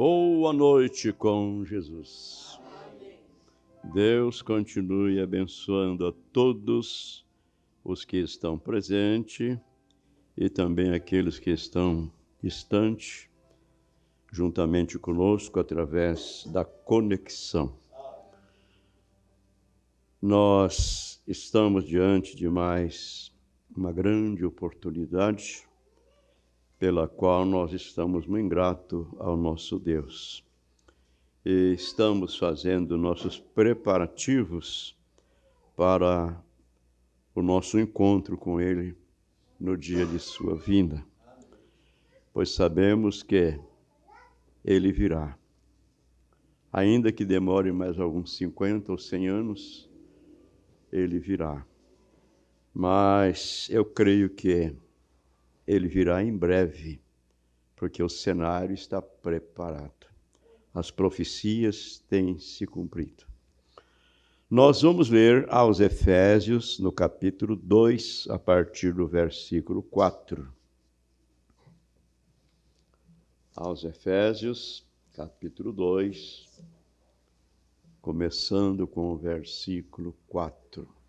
Boa noite com Jesus. Deus continue abençoando a todos os que estão presentes e também aqueles que estão distantes, juntamente conosco através da conexão. Nós estamos diante de mais uma grande oportunidade pela qual nós estamos muito gratos ao nosso Deus. E estamos fazendo nossos preparativos para o nosso encontro com Ele no dia de sua vinda, pois sabemos que Ele virá. Ainda que demore mais alguns 50 ou 100 anos, Ele virá. Mas eu creio que Ele virá em breve, porque o cenário está preparado. As profecias têm se cumprido. Nós vamos ler aos Efésios, no capítulo 2, a partir do versículo 4. Aos Efésios, capítulo 2, começando com o versículo 4.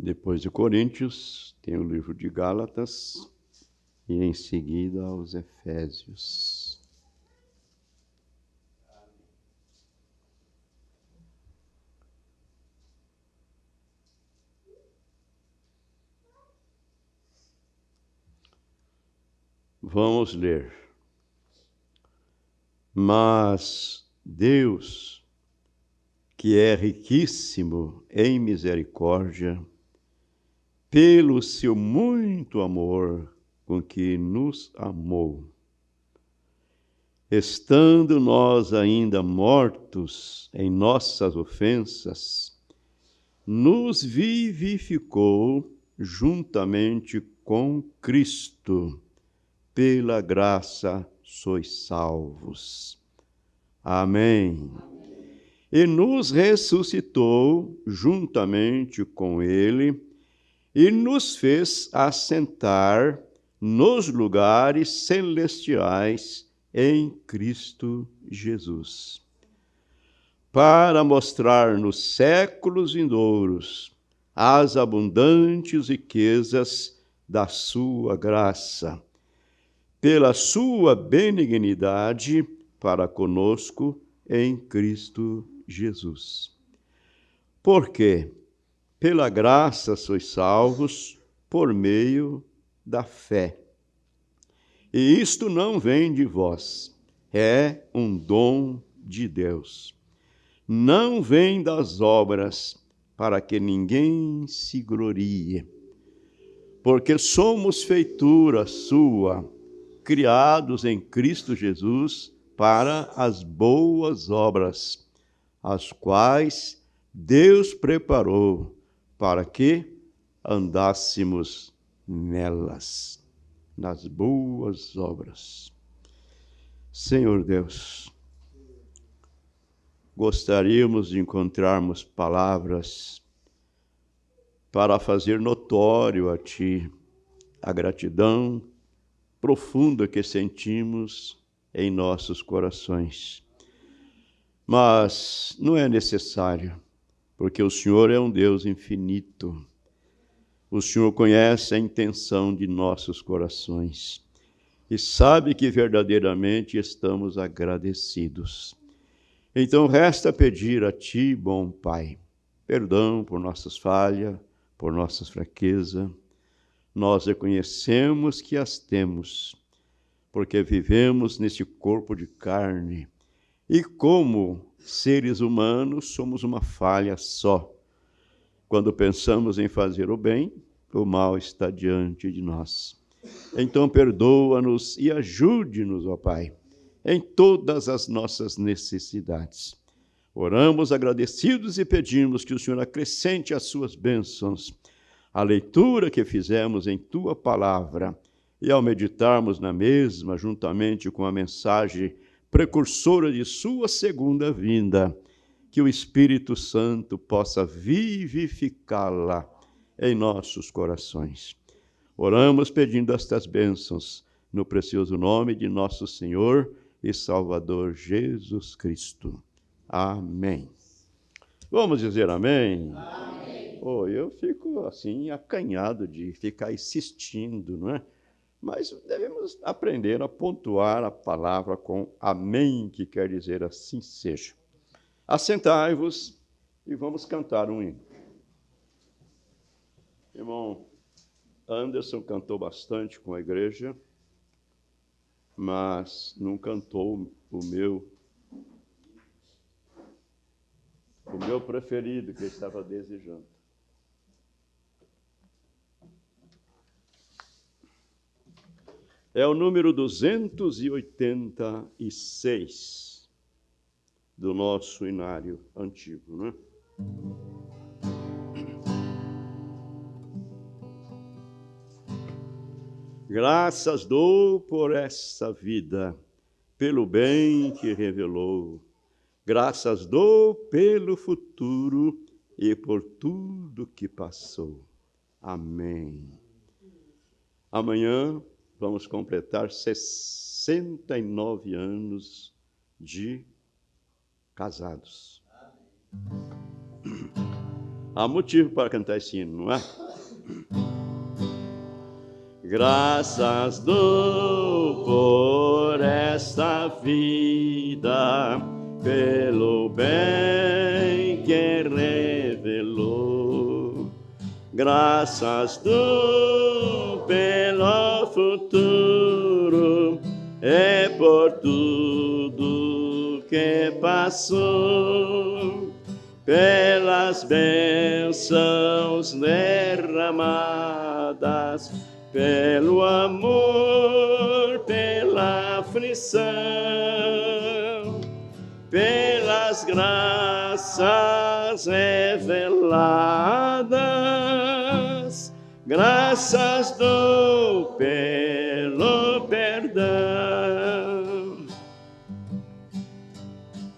Depois de Coríntios, tem o livro de Gálatas e em seguida aos Efésios. Vamos ler. Mas Deus, que é riquíssimo em misericórdia, pelo seu muito amor com que nos amou, estando nós ainda mortos em nossas ofensas, nos vivificou juntamente com Cristo. Pela graça sois salvos. Amém. E nos ressuscitou juntamente com Ele e nos fez assentar nos lugares celestiais em Cristo Jesus, para mostrar nos séculos vindouros as abundantes riquezas da sua graça, pela sua benignidade para conosco em Cristo Jesus. Porque pela graça sois salvos por meio da fé. E isto não vem de vós, é um dom de Deus. Não vem das obras, para que ninguém se glorie. Porque somos feitura sua, criados em Cristo Jesus para as boas obras, as quais Deus preparou para que andássemos nelas, nas boas obras. Senhor Deus, gostaríamos de encontrarmos palavras para fazer notório a Ti a gratidão profunda que sentimos em nossos corações. Mas não é necessário, porque o Senhor é um Deus infinito. O Senhor conhece a intenção de nossos corações e sabe que verdadeiramente estamos agradecidos. Então resta pedir a Ti, bom Pai, perdão por nossas falhas, por nossas fraquezas. Nós reconhecemos que as temos, porque vivemos neste corpo de carne e como seres humanos somos uma falha só. Quando pensamos em fazer o bem, o mal está diante de nós. Então perdoa-nos e ajude-nos, ó Pai, em todas as nossas necessidades. Oramos agradecidos e pedimos que o Senhor acrescente as suas bênçãos a leitura que fizemos em Tua Palavra e ao meditarmos na mesma, juntamente com a mensagem precursora de Sua segunda vinda, que o Espírito Santo possa vivificá-la em nossos corações. Oramos pedindo estas bênçãos no precioso nome de nosso Senhor e Salvador Jesus Cristo. Amém. Vamos dizer amém? Amém. Oh, eu fico assim acanhado de ficar insistindo, não é? Mas devemos aprender a pontuar a palavra com amém, que quer dizer assim seja. Assentai-vos e vamos cantar um hino. Irmão Anderson cantou bastante com a igreja, mas não cantou o meu preferido, que eu estava desejando. É o número 286 do nosso inário antigo, né? Graças dou por essa vida, pelo bem que revelou. Graças dou pelo futuro e por tudo que passou. Amém. Amanhã vamos completar 69 anos de casados. Há motivo para cantar esse hino, não é? Graças dou por esta vida, pelo bem que revelou. Graças dou pelo futuro e por tudo que passou, pelas bênçãos derramadas, pelo amor, pela aflição, pelas graças reveladas, graças dou pelo perdão,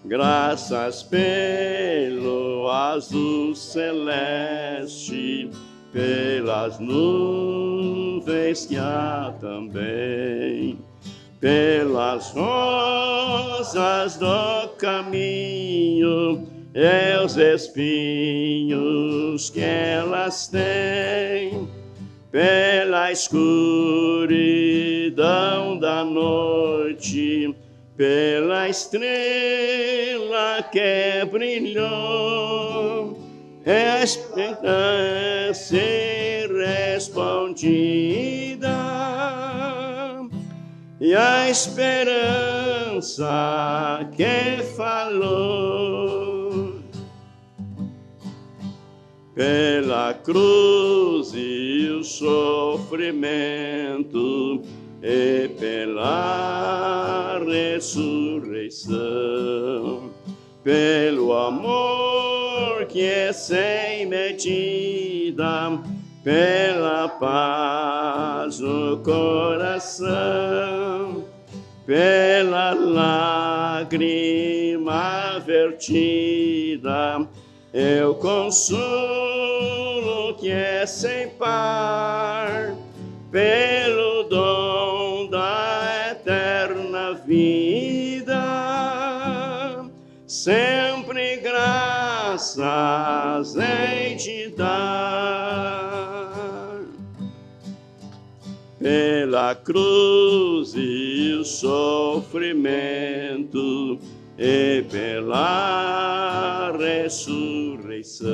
graças pelo azul celeste, pelas nuvens que há também, pelas rosas do caminho e os espinhos que elas têm, pela escuridão da noite, pela estrela que brilhou, a esperança respondida e a esperança que falou, pela cruz e o sofrimento e pela ressurreição, pelo amor que é sem medida, pela paz no coração, pela lágrima vertida, eu consolo que é sem par, pelo dom da eterna vida, sempre graças hei de dar. Pela cruz e o sofrimento e pela ressurreição,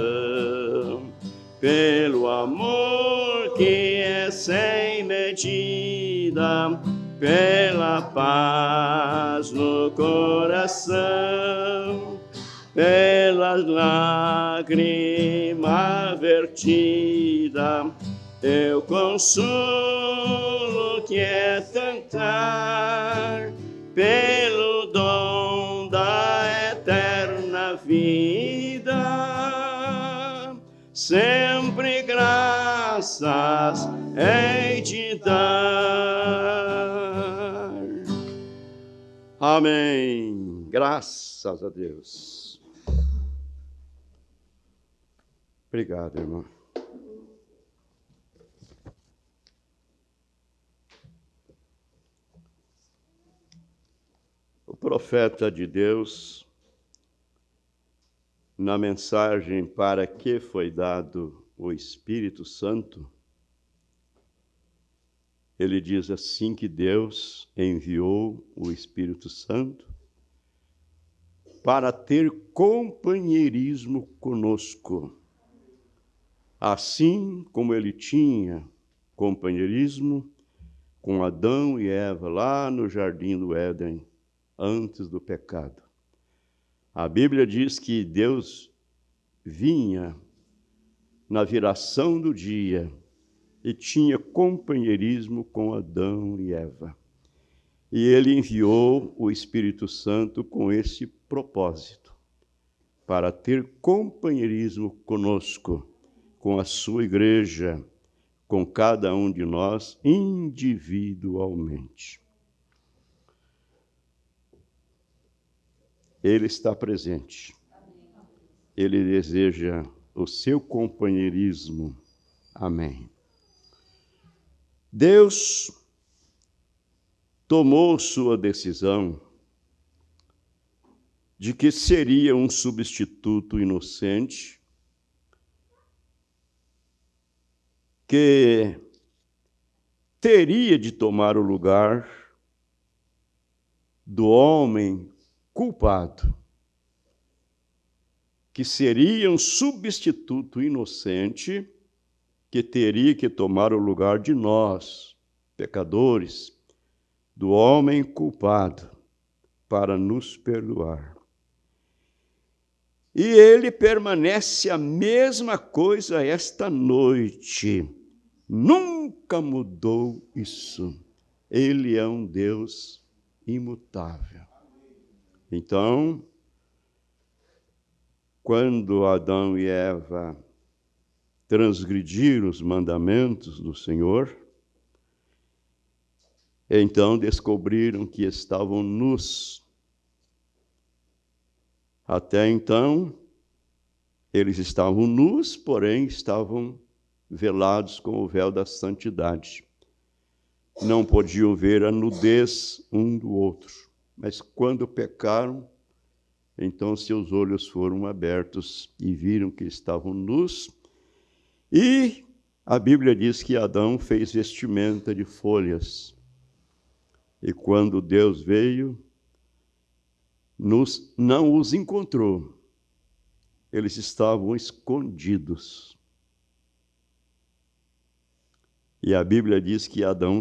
pelo amor que é sem medida, pela paz no coração, pela lágrima vertida, eu consolo que é cantar, pelo dom da eterna vida, sempre graças graças hei de dar. Amém. Graças a Deus. Obrigado, irmão. O profeta de Deus, na mensagem para que foi dado o Espírito Santo, ele diz assim que Deus enviou o Espírito Santo para ter companheirismo conosco, assim como ele tinha companheirismo com Adão e Eva lá no jardim do Éden, antes do pecado. A Bíblia diz que Deus vinha na viração do dia e tinha companheirismo com Adão e Eva. E ele enviou o Espírito Santo com esse propósito, para ter companheirismo conosco, com a sua igreja, com cada um de nós individualmente. Ele está presente. Ele deseja o seu companheirismo. Amém. Deus tomou sua decisão de que seria um substituto inocente, que teria de tomar o lugar do homem culpado, que seria um substituto inocente que teria que tomar o lugar de nós, pecadores, do homem culpado, para nos perdoar. E ele permanece a mesma coisa esta noite. Nunca mudou isso. Ele é um Deus imutável. Então, quando Adão e Eva transgrediram os mandamentos do Senhor, então descobriram que estavam nus. Até então, eles estavam nus, porém estavam velados com o véu da santidade. Não podiam ver a nudez um do outro. Mas quando pecaram, então seus olhos foram abertos e viram que estavam nus. E a Bíblia diz que Adão fez vestimenta de folhas. E quando Deus veio, não os encontrou. Eles estavam escondidos. E a Bíblia diz que Adão,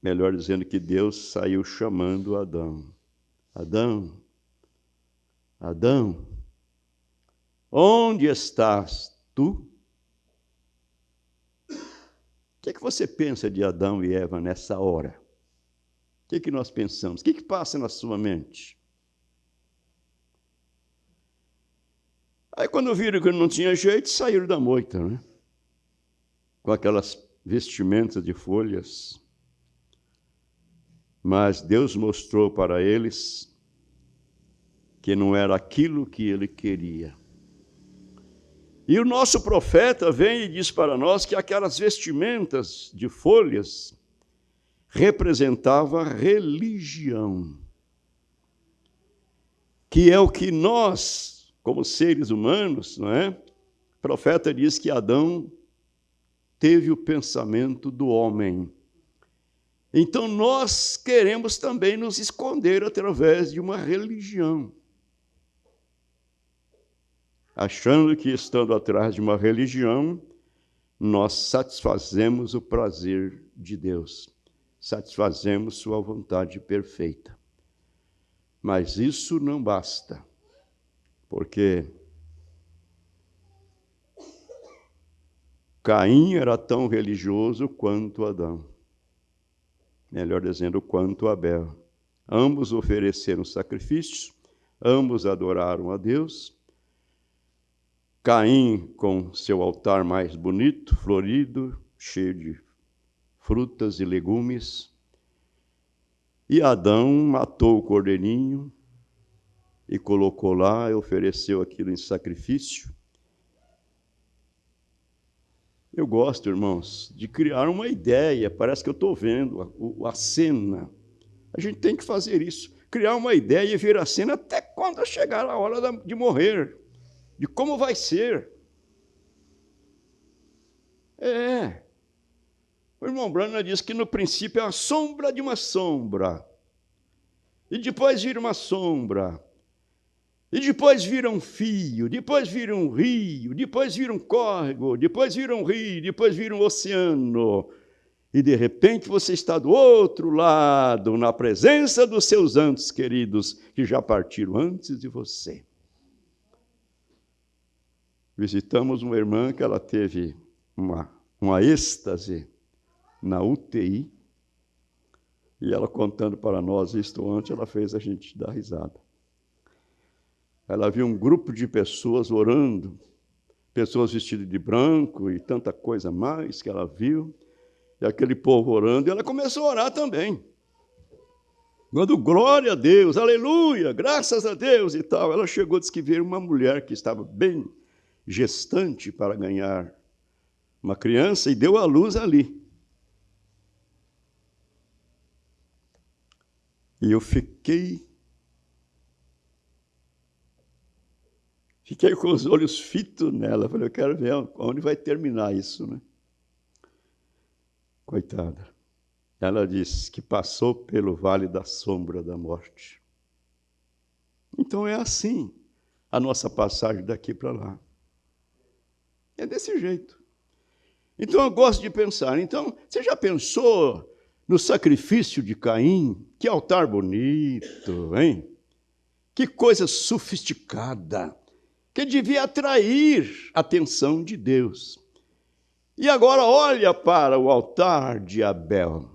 melhor dizendo, que Deus saiu chamando Adão. Adão, Adão, onde estás tu? O que você pensa de Adão e Eva nessa hora? O que nós pensamos? O que passa na sua mente? Aí quando viram que não tinha jeito, saíram da moita, né? Com aquelas vestimentas de folhas. Mas Deus mostrou para eles que não era aquilo que ele queria. E o nosso profeta vem e diz para nós que aquelas vestimentas de folhas representavam religião, que é o que nós, como seres humanos, não é? O profeta diz que Adão teve o pensamento do homem. Então nós queremos também nos esconder através de uma religião, achando que estando atrás de uma religião, nós satisfazemos o prazer de Deus, satisfazemos sua vontade perfeita. Mas isso não basta, porque Caim era tão religioso quanto Adão, melhor dizendo, quanto Abel. Ambos ofereceram sacrifícios, ambos adoraram a Deus. Caim com seu altar mais bonito, florido, cheio de frutas e legumes. E Adão matou o cordeirinho e colocou lá e ofereceu aquilo em sacrifício. Eu gosto, irmãos, de criar uma ideia. Parece que eu estou vendo a cena. A gente tem que fazer isso. Criar uma ideia e ver a cena até quando chegar a hora de morrer. De como vai ser. O irmão Branham diz que no princípio é a sombra de uma sombra. E depois vira uma sombra. E depois vira um fio, depois vira um rio, depois vira um córrego, depois vira um rio, depois vira um oceano. E de repente você está do outro lado, na presença dos seus anjos queridos, que já partiram antes de você. Visitamos uma irmã que ela teve uma êxtase na UTI, e ela contando para nós isto ontem, ela fez a gente dar risada. Ela viu um grupo de pessoas orando, pessoas vestidas de branco e tanta coisa mais que ela viu, e aquele povo orando, e ela começou a orar também. Quando glória a Deus, aleluia, graças a Deus e tal, ela chegou e disse que veio uma mulher que estava bem gestante para ganhar uma criança e deu à luz ali. E eu fiquei com os olhos fitos nela. Falei, eu quero ver onde vai terminar isso, né? Coitada. Ela disse que passou pelo vale da sombra da morte. Então é assim a nossa passagem daqui para lá. É desse jeito. Então eu gosto de pensar. Então, você já pensou no sacrifício de Caim? Que altar bonito, hein? Que coisa sofisticada, que devia atrair a atenção de Deus. E agora olha para o altar de Abel.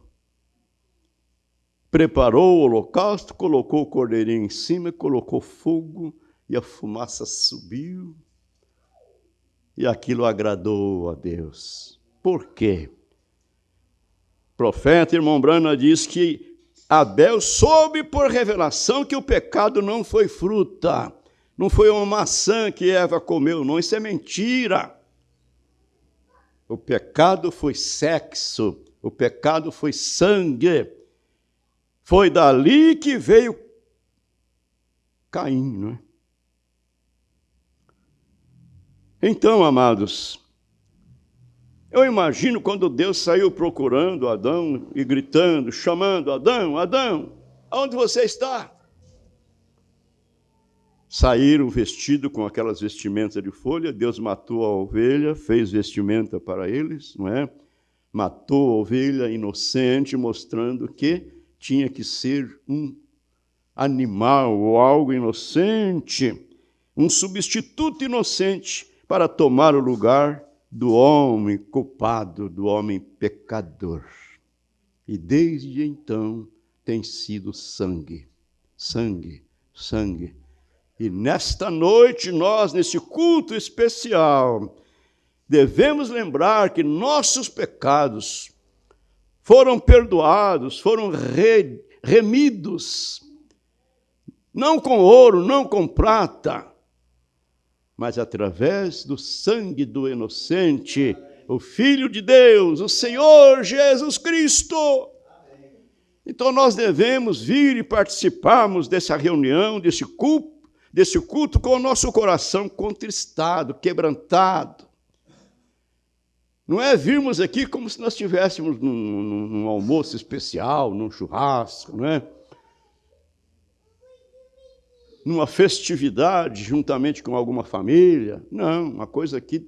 Preparou o holocausto, colocou o cordeirinho em cima, colocou fogo e a fumaça subiu. E aquilo agradou a Deus. Por quê? O profeta irmão Branham diz que Abel soube por revelação que o pecado não foi fruta, não foi uma maçã que Eva comeu, não, isso é mentira. O pecado foi sexo, o pecado foi sangue. Foi dali que veio Caim, não é? Então, amados, eu imagino quando Deus saiu procurando Adão e gritando, chamando, Adão, Adão, aonde você está? Saíram vestidos com aquelas vestimentas de folha, Deus matou a ovelha, fez vestimenta para eles, não é? Matou a ovelha inocente, mostrando que tinha que ser um animal ou algo inocente, um substituto inocente para tomar o lugar do homem culpado, do homem pecador. E desde então tem sido sangue, sangue, sangue. E nesta noite nós, nesse culto especial, devemos lembrar que nossos pecados foram perdoados, foram remidos, não com ouro, não com prata, mas através do sangue do inocente, o Filho de Deus, o Senhor Jesus Cristo. Então nós devemos vir e participarmos dessa reunião, desse culto com o nosso coração contristado, quebrantado. Não é virmos aqui como se nós estivéssemos num almoço especial, num churrasco, não é? Numa festividade, juntamente com alguma família. Não, uma coisa aqui,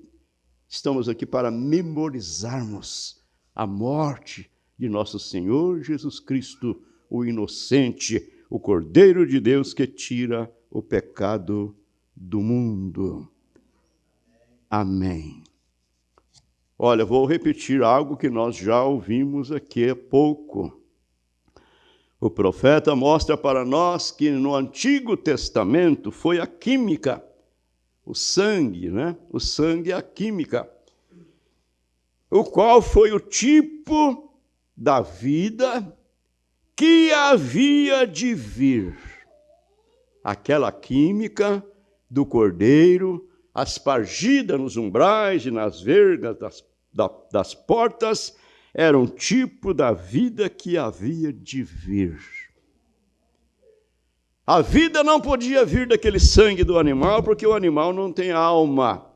estamos aqui para memorizarmos a morte de nosso Senhor Jesus Cristo, o inocente, o Cordeiro de Deus que tira o pecado do mundo. Amém. Olha, vou repetir algo que nós já ouvimos aqui há pouco. O profeta mostra para nós que no Antigo Testamento foi a química, o sangue, né? O sangue é a química. o qual foi o tipo da vida que havia de vir. Aquela química do cordeiro, aspargida nos umbrais e nas vergas das portas, era um tipo da vida que havia de vir. A vida não podia vir daquele sangue do animal, porque o animal não tem alma.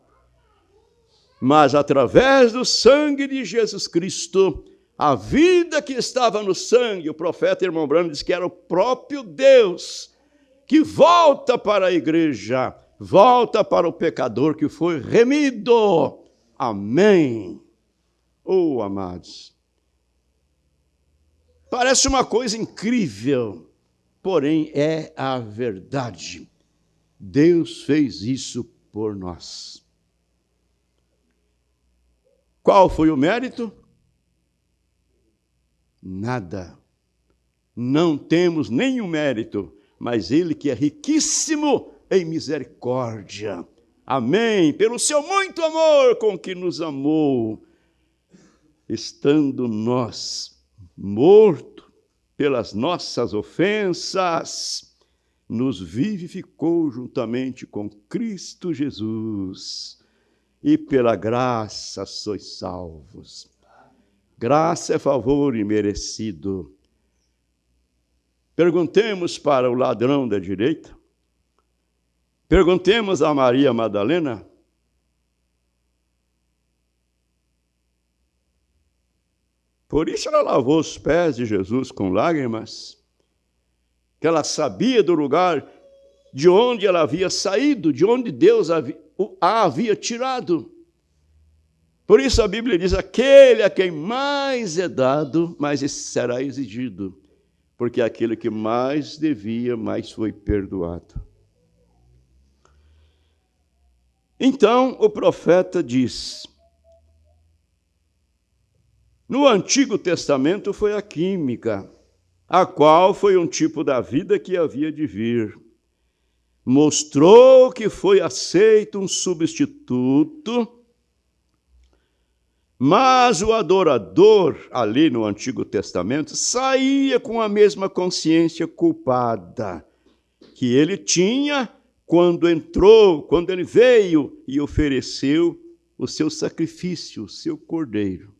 Mas através do sangue de Jesus Cristo, a vida que estava no sangue, o profeta irmão Branham diz que era o próprio Deus, que volta para a igreja, volta para o pecador que foi remido. Amém. Oh, amados, parece uma coisa incrível, porém é a verdade. Deus fez isso por nós. Qual foi o mérito? Nada. Não temos nenhum mérito, mas Ele que é riquíssimo em misericórdia. Amém. Pelo seu muito amor com que nos amou, estando nós mortos pelas nossas ofensas, nos vivificou juntamente com Cristo Jesus. E pela graça sois salvos. Graça é favor imerecido. Perguntemos para o ladrão da direita. Perguntemos a Maria Madalena. Por isso ela lavou os pés de Jesus com lágrimas, que ela sabia do lugar de onde ela havia saído, de onde Deus a havia tirado. Por isso a Bíblia diz, aquele a quem mais é dado, mais será exigido, porque aquele que mais devia, mais foi perdoado. Então o profeta diz, no Antigo Testamento foi a química, a qual foi um tipo da vida que havia de vir. Mostrou que foi aceito um substituto, mas o adorador, ali no Antigo Testamento, saía com a mesma consciência culpada que ele tinha quando entrou, quando ele veio e ofereceu o seu sacrifício, o seu cordeiro.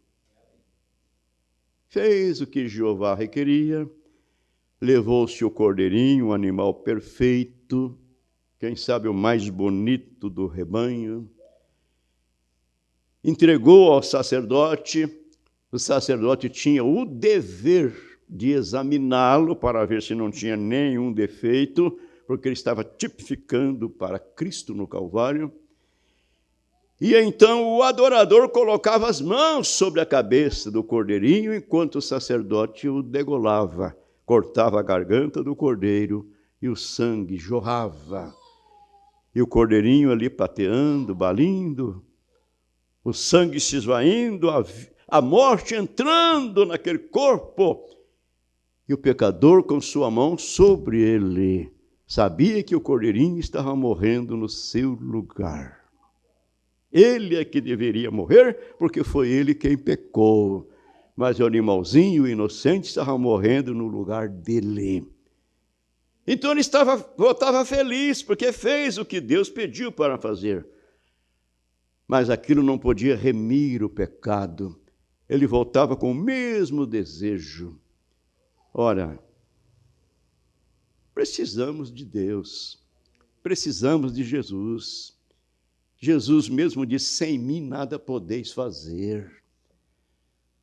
Fez o que Jeová requeria, levou-se o cordeirinho, um animal perfeito, quem sabe o mais bonito do rebanho, entregou ao sacerdote. O sacerdote tinha o dever de examiná-lo para ver se não tinha nenhum defeito, porque ele estava tipificando para Cristo no Calvário. E então o adorador colocava as mãos sobre a cabeça do cordeirinho, enquanto o sacerdote o degolava, cortava a garganta do cordeiro e o sangue jorrava. E o cordeirinho ali pateando, balindo, o sangue se esvaindo, a morte entrando naquele corpo. E o pecador com sua mão sobre ele sabia que o cordeirinho estava morrendo no seu lugar. Ele é que deveria morrer, porque foi ele quem pecou. Mas o animalzinho inocente estava morrendo no lugar dele. Então ele voltava feliz, porque fez o que Deus pediu para fazer. Mas aquilo não podia remir o pecado. Ele voltava com o mesmo desejo. Ora, precisamos de Deus, precisamos de Jesus. Jesus mesmo disse, sem mim nada podeis fazer.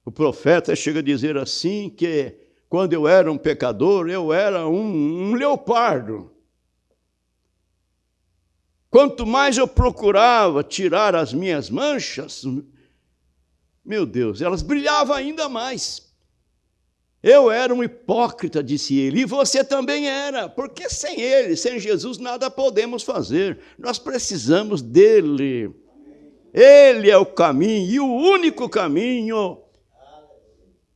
O profeta chega a dizer assim, que quando eu era um pecador, eu era um leopardo. Quanto mais eu procurava tirar as minhas manchas, meu Deus, elas brilhavam ainda mais. Eu era um hipócrita, disse ele, e você também era, porque sem ele, sem Jesus, nada podemos fazer. Nós precisamos dele. Ele é o caminho, e o único caminho.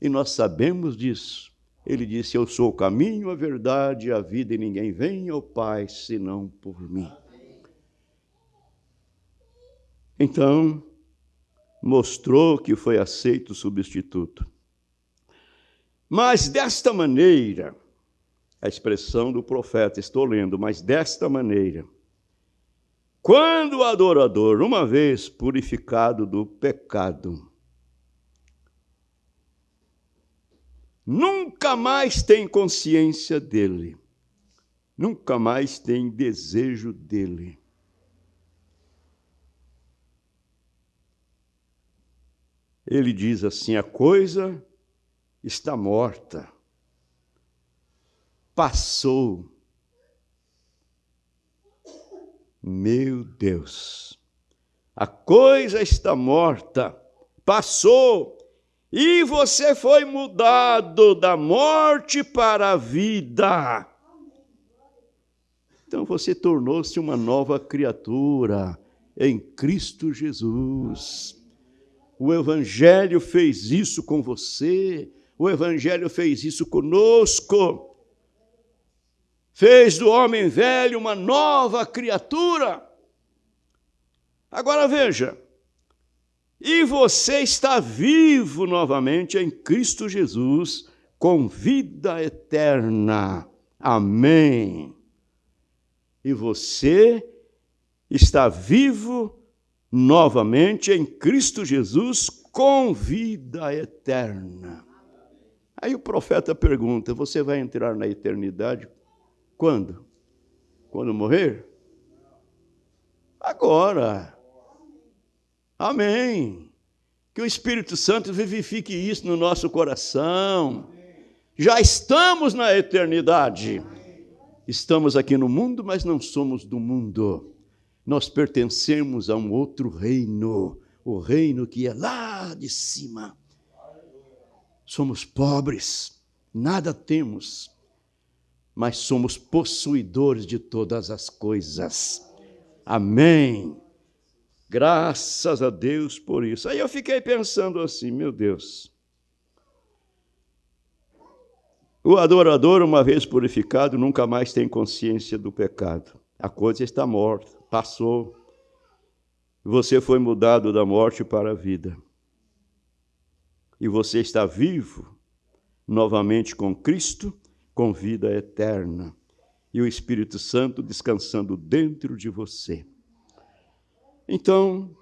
E nós sabemos disso. Ele disse, eu sou o caminho, a verdade e a vida, e ninguém vem ao Pai, senão por mim. Então, mostrou que foi aceito o substituto. Mas desta maneira, a expressão do profeta, estou lendo, mas desta maneira, quando o adorador, uma vez purificado do pecado, nunca mais tem consciência dele, nunca mais tem desejo dele. Ele diz assim: a coisa está morta, passou. Meu Deus, a coisa está morta, passou, e você foi mudado da morte para a vida. Então você tornou-se uma nova criatura em Cristo Jesus. O Evangelho fez isso com você, o Evangelho fez isso conosco. Fez do homem velho uma nova criatura. Agora veja, e você está vivo novamente em Cristo Jesus, com vida eterna. Amém. E você está vivo novamente em Cristo Jesus, com vida eterna. Aí o profeta pergunta: você vai entrar na eternidade quando? Quando morrer? Agora. Amém. Que o Espírito Santo vivifique isso no nosso coração. Já estamos na eternidade. Estamos aqui no mundo, mas não somos do mundo. Nós pertencemos a um outro reino, o reino que é lá de cima. Somos pobres, nada temos, mas somos possuidores de todas as coisas. Amém. Graças a Deus por isso. Aí eu fiquei pensando assim, meu Deus. O adorador, uma vez purificado, nunca mais tem consciência do pecado. A coisa está morta, passou. Você foi mudado da morte para a vida. E você está vivo, novamente com Cristo, com vida eterna. E o Espírito Santo descansando dentro de você. Então,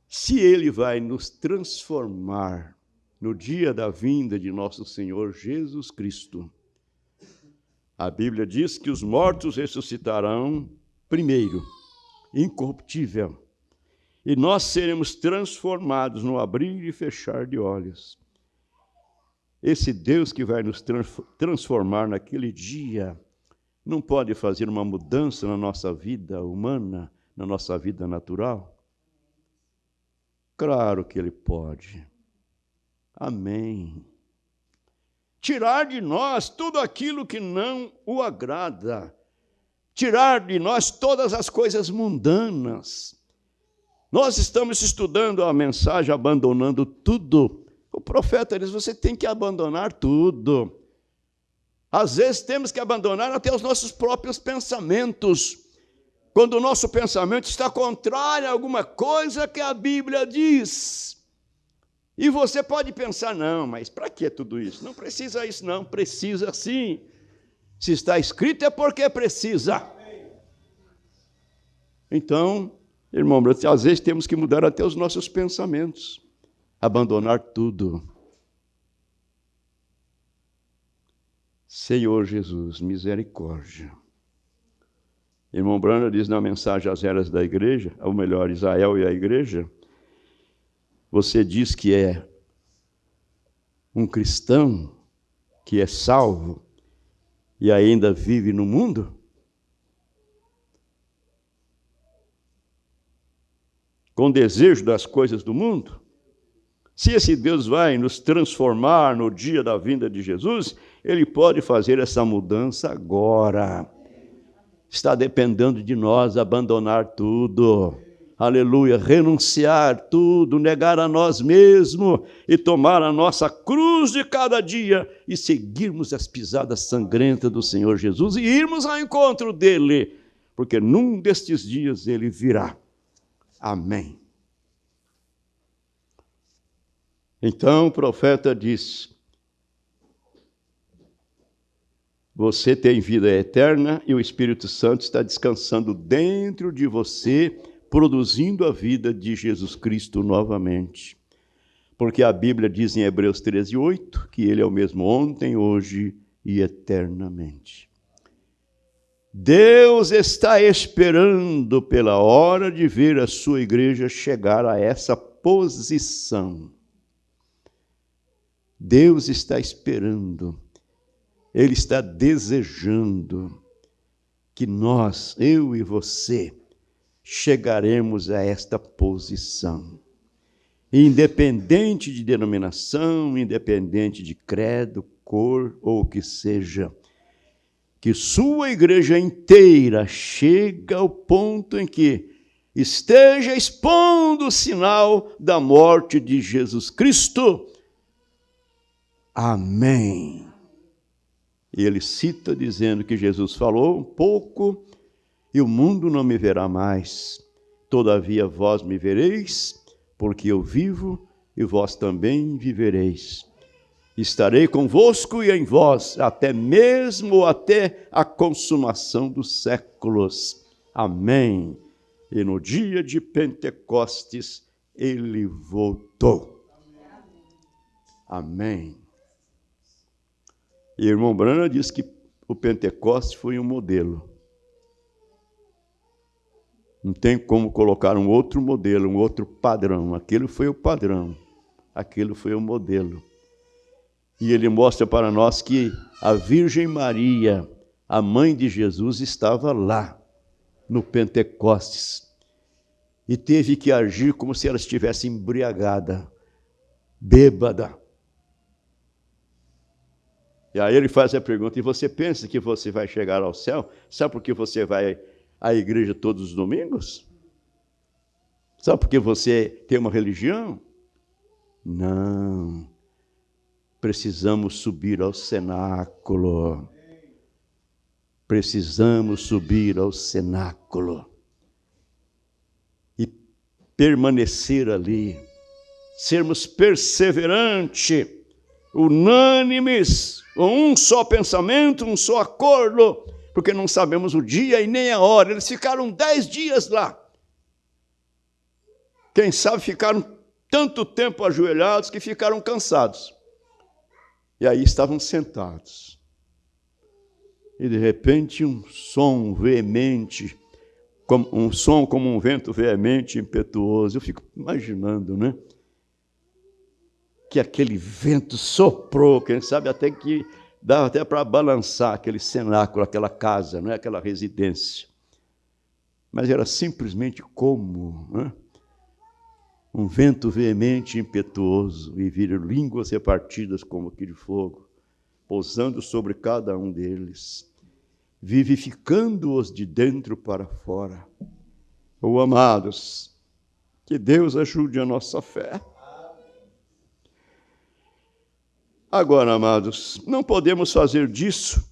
se Ele vai nos transformar no dia da vinda de nosso Senhor Jesus Cristo, a Bíblia diz que os mortos ressuscitarão primeiro, incorruptível, e nós seremos transformados no abrir e fechar de olhos. Esse Deus que vai nos transformar naquele dia não pode fazer uma mudança na nossa vida humana, na nossa vida natural? Claro que Ele pode. Amém. Tirar de nós tudo aquilo que não o agrada. Tirar de nós todas as coisas mundanas. Nós estamos estudando a mensagem abandonando tudo. O profeta diz, você tem que abandonar tudo. Às vezes temos que abandonar até os nossos próprios pensamentos. Quando o nosso pensamento está contrário a alguma coisa que a Bíblia diz. E você pode pensar, não, mas para que tudo isso? Não precisa isso, não. Precisa sim. Se está escrito é porque precisa. Então, irmão, às vezes temos que mudar até os nossos pensamentos. Abandonar tudo. Senhor Jesus, misericórdia. Irmão Branham diz na mensagem às eras da igreja, ou melhor, Israel e a igreja, você diz que é um cristão que é salvo e ainda vive no mundo? Com desejo das coisas do mundo? Se esse Deus vai nos transformar no dia da vinda de Jesus, Ele pode fazer essa mudança agora. Está dependendo de nós abandonar tudo. Aleluia, renunciar tudo, negar a nós mesmos e tomar a nossa cruz de cada dia e seguirmos as pisadas sangrentas do Senhor Jesus e irmos ao encontro dEle, porque num destes dias Ele virá. Amém. Então o profeta disse: você tem vida eterna e o Espírito Santo está descansando dentro de você, produzindo a vida de Jesus Cristo novamente. Porque a Bíblia diz em Hebreus 13:8 que ele é o mesmo ontem, hoje e eternamente. Deus está esperando pela hora de ver a sua igreja chegar a essa posição. Deus está esperando, Ele está desejando que nós, eu e você, chegaremos a esta posição. Independente de denominação, independente de credo, cor ou o que seja, que sua igreja inteira chega ao ponto em que esteja expondo o sinal da morte de Jesus Cristo. Amém. E ele cita dizendo que Jesus falou um pouco, e o mundo não me verá mais. Todavia vós me vereis, porque eu vivo e vós também vivereis. Estarei convosco e em vós, até a consumação dos séculos. Amém. E no dia de Pentecostes, ele voltou. Amém. E o irmão Branham diz que o Pentecostes foi um modelo. Não tem como colocar um outro modelo, um outro padrão. Aquele foi o padrão, aquele foi o modelo. E ele mostra para nós que a Virgem Maria, a mãe de Jesus, estava lá, no Pentecostes. E teve que agir como se ela estivesse embriagada, bêbada. E aí ele faz a pergunta: e você pensa que você vai chegar ao céu? Sabe por que você vai à igreja todos os domingos? Sabe por que você tem uma religião? Não. Precisamos subir ao cenáculo. Precisamos subir ao cenáculo. E permanecer ali. Sermos perseverantes, unânimes, com um só pensamento, um só acordo, porque não sabemos o dia e nem a hora. Eles ficaram 10 dias lá. Quem sabe ficaram tanto tempo ajoelhados que ficaram cansados. E aí estavam sentados. E de repente um som veemente, um som como um vento veemente, impetuoso. Eu fico imaginando, né? Que aquele vento soprou, quem sabe até que dava até para balançar aquele cenáculo, aquela casa, não é? Aquela residência. Mas era simplesmente como, né? Um vento veemente e impetuoso, e viram línguas repartidas como que de fogo, pousando sobre cada um deles, vivificando-os de dentro para fora. Oh, amados, que Deus ajude a nossa fé. Agora, amados, não podemos fazer disso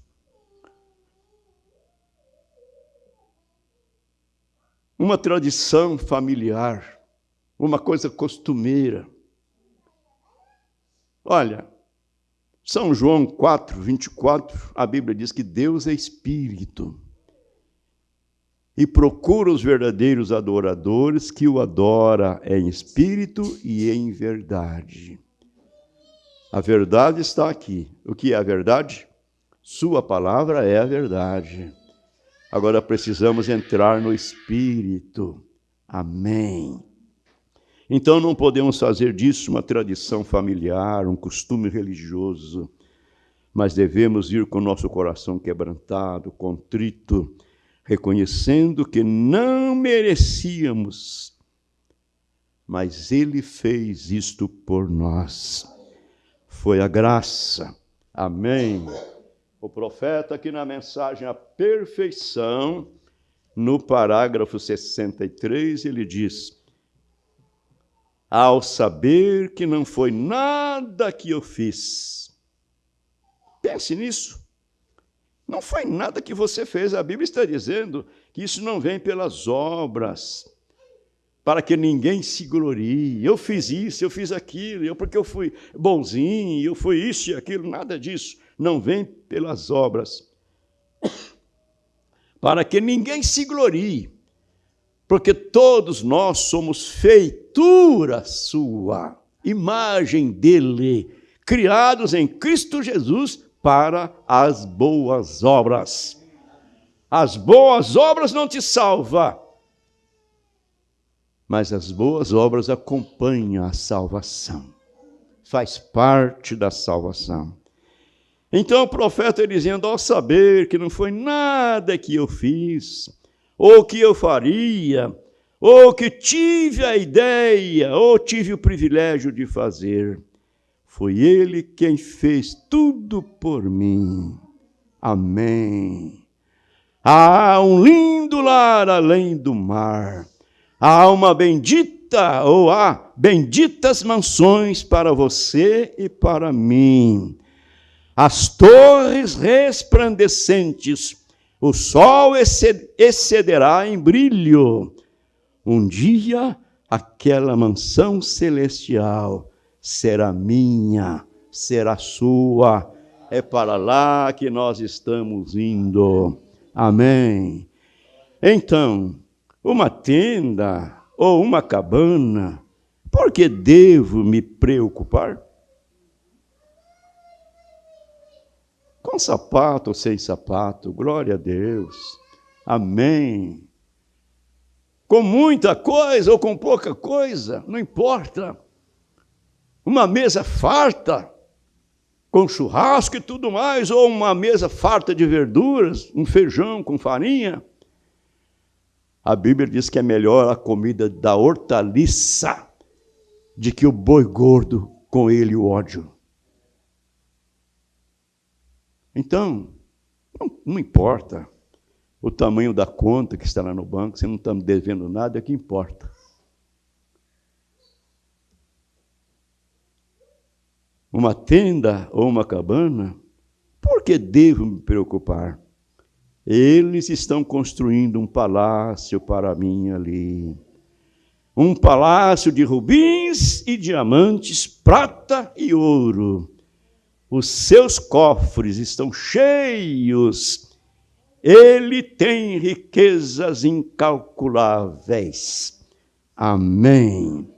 uma tradição familiar, uma coisa costumeira. Olha, São João 4:24, a Bíblia diz que Deus é espírito e procura os verdadeiros adoradores que o adora em espírito e em verdade. A verdade está aqui. O que é a verdade? Sua palavra é a verdade. Agora precisamos entrar no espírito. Amém. Então não podemos fazer disso uma tradição familiar, um costume religioso, mas devemos ir com o nosso coração quebrantado, contrito, reconhecendo que não merecíamos, mas Ele fez isto por nós. Foi a graça. Amém. O profeta aqui na mensagem A Perfeição, no parágrafo 63, ele diz: ao saber que não foi nada que eu fiz. Pense nisso. Não foi nada que você fez. A Bíblia está dizendo que isso não vem pelas obras. para que ninguém se glorie. Eu fiz isso, eu fiz aquilo, porque eu fui bonzinho, eu fui isso e aquilo, nada disso. Não vem pelas obras. Para que ninguém se glorie, porque todos nós somos feitura sua, imagem dele, criados em Cristo Jesus para as boas obras. As boas obras não te salvam, mas as boas obras acompanham a salvação. Faz parte da salvação. Então o profeta é dizendo, ao saber que não foi nada que eu fiz, ou que eu faria, ou que tive a ideia, ou tive o privilégio de fazer, foi ele quem fez tudo por mim. Amém. Há um lindo lar além do mar. Há uma bendita, ou há benditas mansões para você e para mim. As torres resplandecentes, o sol excederá em brilho. Um dia, aquela mansão celestial será minha, será sua. É para lá que nós estamos indo. Amém. Então, uma tenda ou uma cabana, por que devo me preocupar? Com sapato ou sem sapato, glória a Deus. Amém. Com muita coisa ou com pouca coisa, não importa. Uma mesa farta, com churrasco e tudo mais, ou uma mesa farta de verduras, um feijão com farinha. A Bíblia diz que é melhor a comida da hortaliça do que o boi gordo com ele o ódio. Então, não importa o tamanho da conta que está lá no banco, você não está me devendo nada, é o que importa. Uma tenda ou uma cabana, por que devo me preocupar? Eles estão construindo um palácio para mim ali. Um palácio de rubins e diamantes, prata e ouro. Os seus cofres estão cheios. Ele tem riquezas incalculáveis. Amém.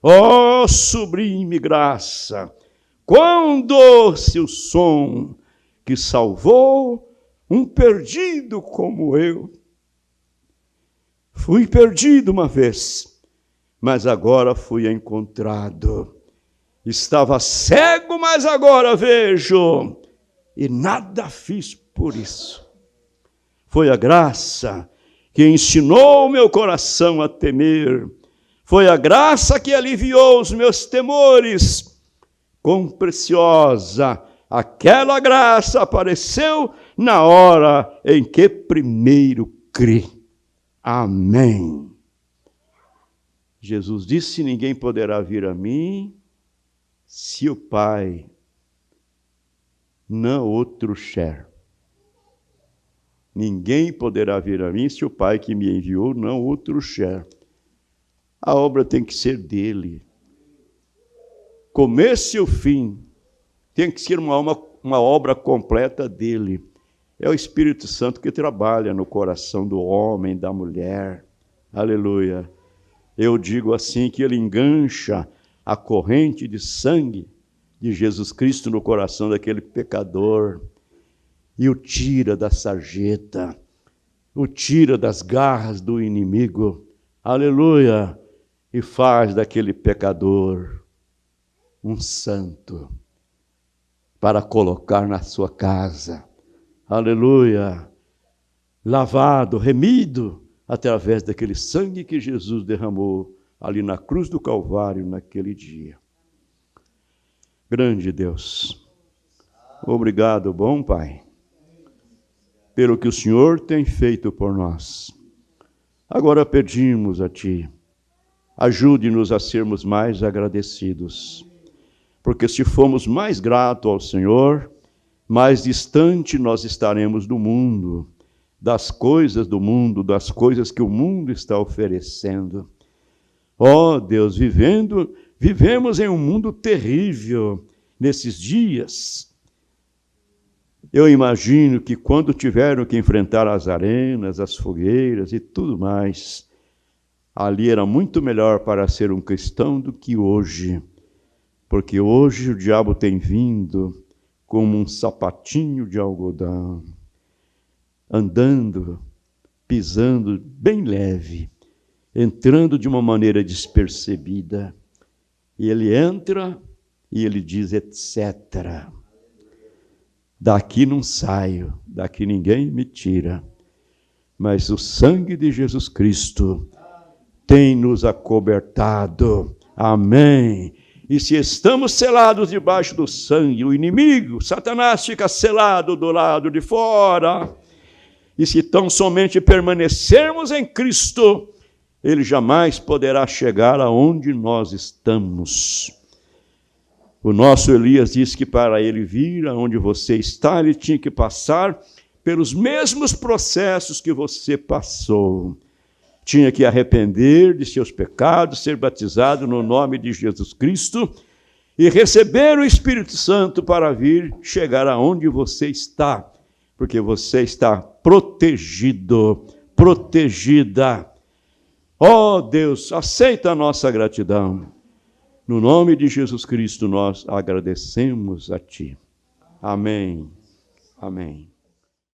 Ó sublime graça! Quão doce o som que salvou um perdido como eu. Fui perdido uma vez, mas agora fui encontrado. Estava cego, mas agora vejo, e nada fiz por isso. Foi a graça que ensinou meu coração a temer. Foi a graça que aliviou os meus temores. Quão preciosa aquela graça apareceu na hora em que primeiro criei. Amém. Jesus disse, ninguém poderá vir a mim se o Pai não o trouxer. Ninguém poderá vir a mim se o Pai que me enviou não o trouxer. A obra tem que ser dele. Começo e o fim tem que ser uma obra completa dele. É o Espírito Santo que trabalha no coração do homem, da mulher. Aleluia. Eu digo assim que ele engancha a corrente de sangue de Jesus Cristo no coração daquele pecador e o tira da sarjeta, o tira das garras do inimigo. Aleluia. E faz daquele pecador um santo para colocar na sua casa. Aleluia. Lavado, remido, através daquele sangue que Jesus derramou ali na cruz do Calvário naquele dia. Grande Deus, obrigado, bom Pai, pelo que o Senhor tem feito por nós. Agora pedimos a Ti, ajude-nos a sermos mais agradecidos, porque se formos mais gratos ao Senhor, mais distante nós estaremos do mundo, das coisas que o mundo está oferecendo. Ó Deus, vivemos em um mundo terrível nesses dias. Eu imagino que quando tiveram que enfrentar as arenas, as fogueiras e tudo mais, ali era muito melhor para ser um cristão do que hoje. Porque hoje o diabo tem vindo como um sapatinho de algodão, andando, pisando bem leve, entrando de uma maneira despercebida. E ele entra e ele diz, etc. Daqui não saio, daqui ninguém me tira. Mas o sangue de Jesus Cristo tem nos acobertado. Amém. E se estamos selados debaixo do sangue, o inimigo, Satanás, fica selado do lado de fora. E se tão somente permanecermos em Cristo, ele jamais poderá chegar aonde nós estamos. O nosso Elias disse que para ele vir aonde você está, ele tinha que passar pelos mesmos processos que você passou. Tinha que arrepender de seus pecados, ser batizado no nome de Jesus Cristo e receber o Espírito Santo para vir chegar aonde você está, porque você está protegido, protegida. Ó Deus, aceita a nossa gratidão. No nome de Jesus Cristo, nós agradecemos a Ti. Amém. Amém.